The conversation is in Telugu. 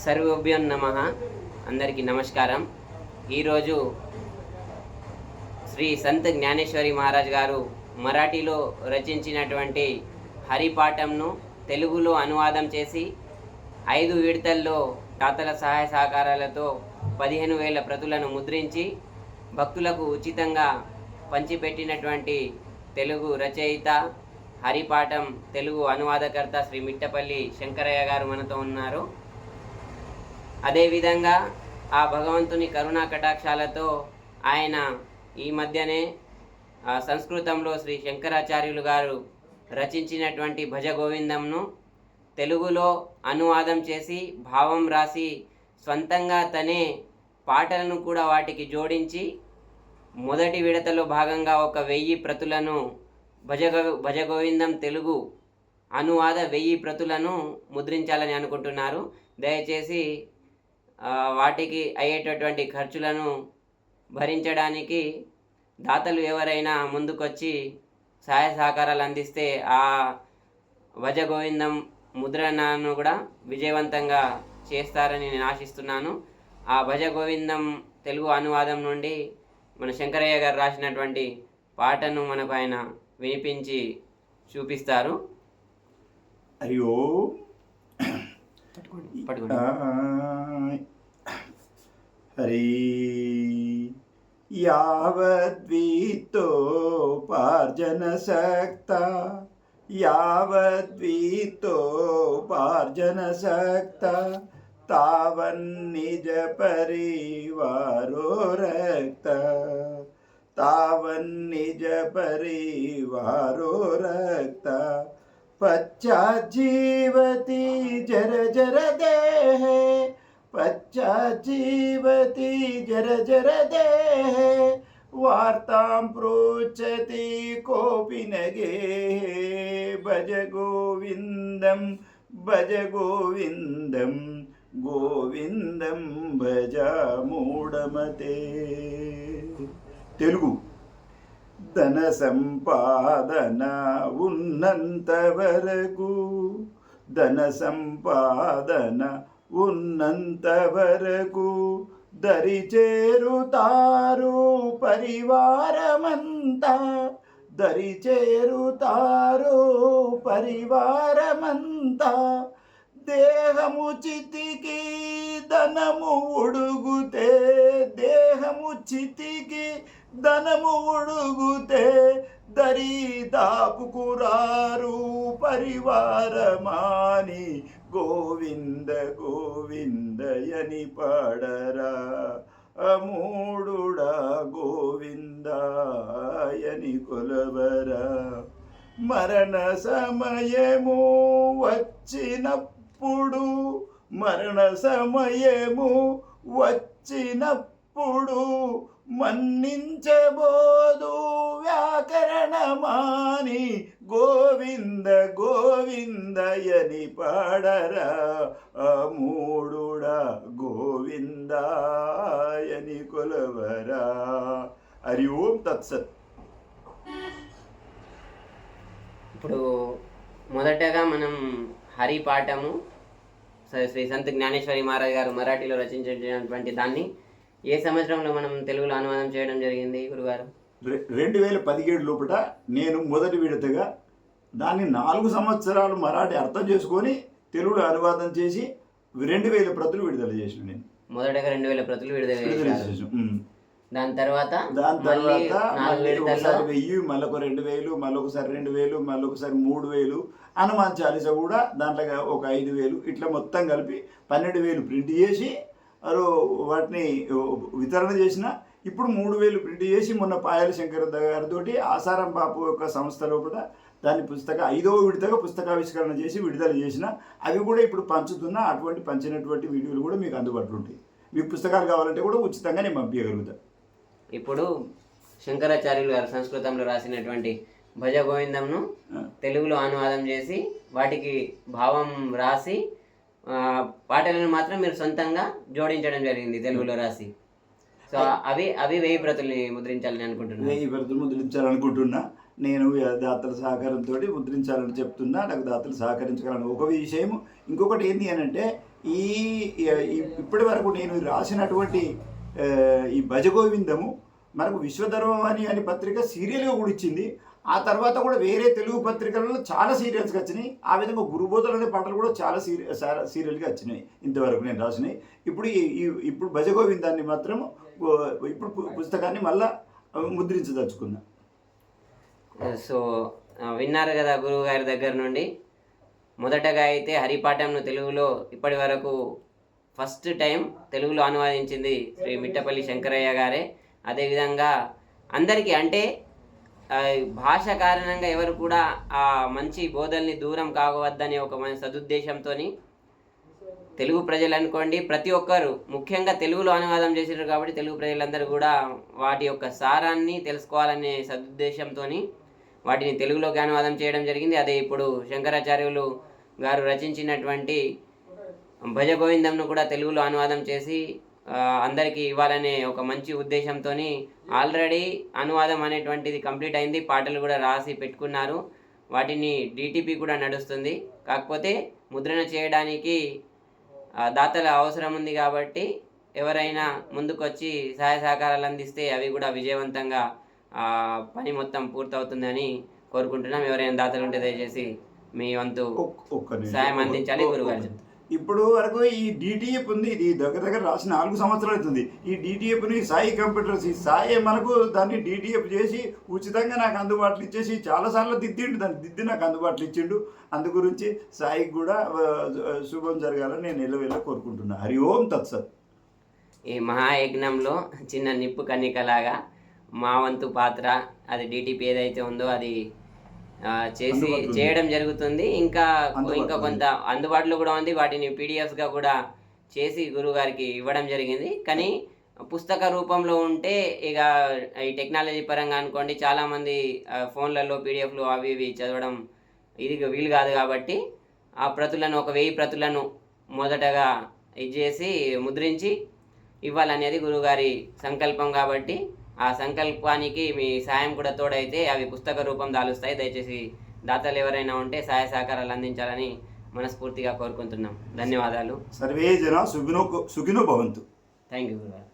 సర్వభ్యం నమః. అందరికీ నమస్కారం. ఈరోజు శ్రీ సంత్ జ్ఞానేశ్వరి మహారాజ్ గారు మరాఠీలో రచించినటువంటి హరిపాఠంను తెలుగులో అనువాదం చేసి 5 విడతల్లో దాతల సహాయ సహకారాలతో 15,000 ప్రతులను ముద్రించి భక్తులకు ఉచితంగా పంచిపెట్టినటువంటి తెలుగు రచయిత, హరిపాఠం తెలుగు అనువాదకర్త శ్రీ మిట్టపల్లి శంకరయ్య గారు మనతో ఉన్నారు. అదేవిధంగా ఆ భగవంతుని కరుణా కటాక్షాలతో ఆయన ఈ మధ్యనే సంస్కృతంలో శ్రీ శంకరాచార్యులు గారు రచించినటువంటి భజ గోవిందంను తెలుగులో అనువాదం చేసి భావం రాసి స్వంతంగా తనే పాటలను కూడా వాటికి జోడించి మొదటి విడతలో భాగంగా 1,000 ప్రతులను భజ గోవిందం తెలుగు అనువాద 1000 ప్రతులను ముద్రించాలని అనుకుంటున్నారు. దయచేసి వాటికి అయ్యేటటువంటి ఖర్చులను భరించడానికి దాతలు ఎవరైనా ముందుకొచ్చి సహాయ సహకారాలు అందిస్తే ఆ భజ గోవిందం ముద్రణను కూడా విజయవంతంగా చేస్తారని నేను ఆశిస్తున్నాను. ఆ భజ గోవిందం తెలుగు అనువాదం నుండి మన శంకరయ్య గారు రాసినటువంటి పాటను మనకు ఆయన వినిపించి చూపిస్తారు. అయ్యో హరి యావద్వితోపార్జన శక్త తావన్నిజ పరివారో రక్త పశ్చాజ్జీవతి జర జర దేహే వార్తాం ప్రోచతి కోపి నగే భజ గోవిందం భజ మూఢమతే. తెలుగు ధన సంపాదన ఉన్నంత వరకు దరి చేరుతారు పరివారమంతా దేహము చితికి ధనము ఉడుగుతే దరిదాపుకురారు పరివారమాని గోవిందయని పాడరా అమూడుడా గోవిందాయని కొలవరా. మరణ సమయము వచ్చినప్పుడు మన్నించబోదు వ్యాకరణమాని గోవిందయని పాడరా అమూడుడా గోవిందాయని కొలవరా. హరి ఓం తత్సత్. ఇప్పుడు మొదటగా మనం హరిపాఠము శ్రీ సంత్ జ్ఞానేశ్వరి మహారాజ్ గారు మరాఠీలో రచించినటువంటి దాన్ని ఏ సంవత్సరంలో మనం తెలుగులో అనువాదం చేయడం జరిగింది గురుగారు? 2017 లోపల నేను మొదటి విడతగా దాన్ని 4 సంవత్సరాలు మరాఠీ అర్థం చేసుకొని తెలుగులో అనువాదం చేసి 2,000 ప్రతులు విడుదల చేసిన. నేను మొదటగా 2,000 ప్రతులు విడుదల చేసిన. దాని తర్వాత ఒకసారి 1000, మళ్ళొక 2,000, మళ్ళొకసారి 2,000, మళ్ళొకసారి 3,000, హనుమాన్ చాలీసా కూడా దాంట్లో ఒక 5,000, ఇట్లా మొత్తం కలిపి 12,000 ప్రింట్ చేసి వాటిని వితరణ చేసిన. ఇప్పుడు 3,000 ప్రింట్ చేసి మొన్న పాయల శంకర్ గారితో ఆసారం బాపు యొక్క సంస్థ లోపల దాని 5వ విడతగా పుస్తకావిష్కరణ చేసి విడుదల చేసిన. అవి కూడా ఇప్పుడు పంచుతున్నా. అటువంటి పంచినటువంటి వీడియోలు కూడా మీకు అందుబాటులో ఉంటాయి. మీకు పుస్తకాలు కావాలంటే కూడా ఉచితంగా నేను పంపించగలుగుతా. ఇప్పుడు శంకరాచార్యులు గారు సంస్కృతంలో రాసినటువంటి భజ గోవిందంను తెలుగులో అనువాదం చేసి వాటికి భావం రాసి పాటలను మాత్రం మీరు సొంతంగా జోడించడం జరిగింది తెలుగులో రాసి. సో అవి 1000 ప్రతుల్ని ముద్రించాలని అనుకుంటున్నాను. 1000 ప్రతులు ముద్రించాలనుకుంటున్నా. నేను దాతల సహకారంతో ముద్రించాలని చెప్తున్నా. నాకు దాతలు సహకరించగలను ఒక విషయం. ఇంకొకటి ఏంటి అని అంటే ఇప్పటి వరకు నేను రాసినటువంటి ఈ భజగోవిందము మనకు విశ్వధర్మవాణి అనే పత్రిక సీరియల్గా కూడా ఇచ్చింది. ఆ తర్వాత కూడా వేరే తెలుగు పత్రికలలో చాలా సీరియల్స్గా వచ్చినాయి. ఆ విధంగా గురుబోధలు అనే పాటలు కూడా చాలా సీరియల్గా వచ్చినాయి ఇంతవరకు నేను రాసినాయి. ఇప్పుడు భజగోవిందాన్ని మాత్రం ఇప్పుడు పుస్తకాన్ని మళ్ళా ముద్రించదలుచుకున్నా. సో విన్నారు కదా గురువు గారి దగ్గర నుండి. మొదటగా అయితే హరిపాఠంను తెలుగులో ఇప్పటి వరకు ఫస్ట్ టైం తెలుగులో అనువాదించింది శ్రీ మిట్టపల్లి శంకరయ్య గారే. అదేవిధంగా అందరికీ అంటే భాష కారణంగా ఎవరు కూడా ఆ మంచి బోధల్ని దూరం కావద్దని ఒక మన సదుద్దేశంతో తెలుగు ప్రజలు అనుకోండి ప్రతి ఒక్కరు ముఖ్యంగా తెలుగులో అనువాదం చేసారు కాబట్టి తెలుగు ప్రజలందరూ కూడా వాటి యొక్క సారాన్ని తెలుసుకోవాలనే సదుద్దేశంతో వాటిని తెలుగులోకి అనువాదం చేయడం జరిగింది. అదే ఇప్పుడు శంకరాచార్యులు గారు రచించినటువంటి భజగోవిందంను కూడా తెలుగులో అనువాదం చేసి అందరికీ ఇవ్వాలనే ఒక మంచి ఉద్దేశంతో ఆల్రెడీ అనువాదం అనేటువంటిది కంప్లీట్ అయింది. పాటలు కూడా రాసి పెట్టుకున్నారు. వాటిని డిటిపి కూడా నడుస్తుంది. కాకపోతే ముద్రణ చేయడానికి దాతల అవసరం ఉంది కాబట్టి ఎవరైనా ముందుకొచ్చి సహాయ సహకారాలు అందిస్తే అవి కూడా విజయవంతంగా పని మొత్తం పూర్తవుతుందని కోరుకుంటున్నాం. ఎవరైనా దాతలు ఉంటే దయచేసి మీ వంతు సాయం అందించాలి గురుగారు. ఇప్పుడు వరకు ఈ డిటిఎఫ్ ఉంది, ఇది దగ్గర రాసిన 4 సంవత్సరాలు అవుతుంది. ఈ డిటిఎఫ్ని సాయి కంప్యూటర్స్, ఈ సాయి మనకు దాన్ని డిటిఎఫ్ చేసి ఉచితంగా నాకు అందుబాటులో ఇచ్చేసి చాలాసార్లు దిద్దిండు, దాన్ని దిద్ది నాకు అందుబాటులో ఇచ్చిండు. అందు గురించి సాయికి కూడా శుభం జరగాలని నేను ఎల్లవేళ కోరుకుంటున్నా. హరి ఓం తత్సత్. ఈ మహాయజ్ఞంలో చిన్న నిప్పు కన్నికలాగా మా వంతు పాత్ర అది డిటిపి ఏదైతే ఉందో అది చేయడం జరుగుతుంది. ఇంకా కొంత అందుబాటులో కూడా ఉంది. వాటిని పీడిఎఫ్స్గా కూడా చేసి గురువుగారికి ఇవ్వడం జరిగింది. కానీ పుస్తక రూపంలో ఉంటే ఇక ఈ టెక్నాలజీ పరంగా అనుకోండి చాలామంది ఫోన్లలో పీడిఎఫ్లు అవి ఇవి చదవడం ఇది వీలు కాదు కాబట్టి ఆ ప్రతులను 1000 ప్రతులను మొదటగా చేసి ముద్రించి ఇవ్వాలనేది గురువుగారి సంకల్పం కాబట్టి ఆ సంకల్పానికి మీ సాయం కూడా తోడైతే అవి పుస్తక రూపం దాలుస్తాయి. దయచేసి దాతలు ఎవరైనా ఉంటే సహాయ సహకారాలు అందించాలని మనస్ఫూర్తిగా కోరుకుంటున్నాం. ధన్యవాదాలు. సర్వే జన సుఖినో భవంతు. థ్యాంక్ యూ గురుగారు.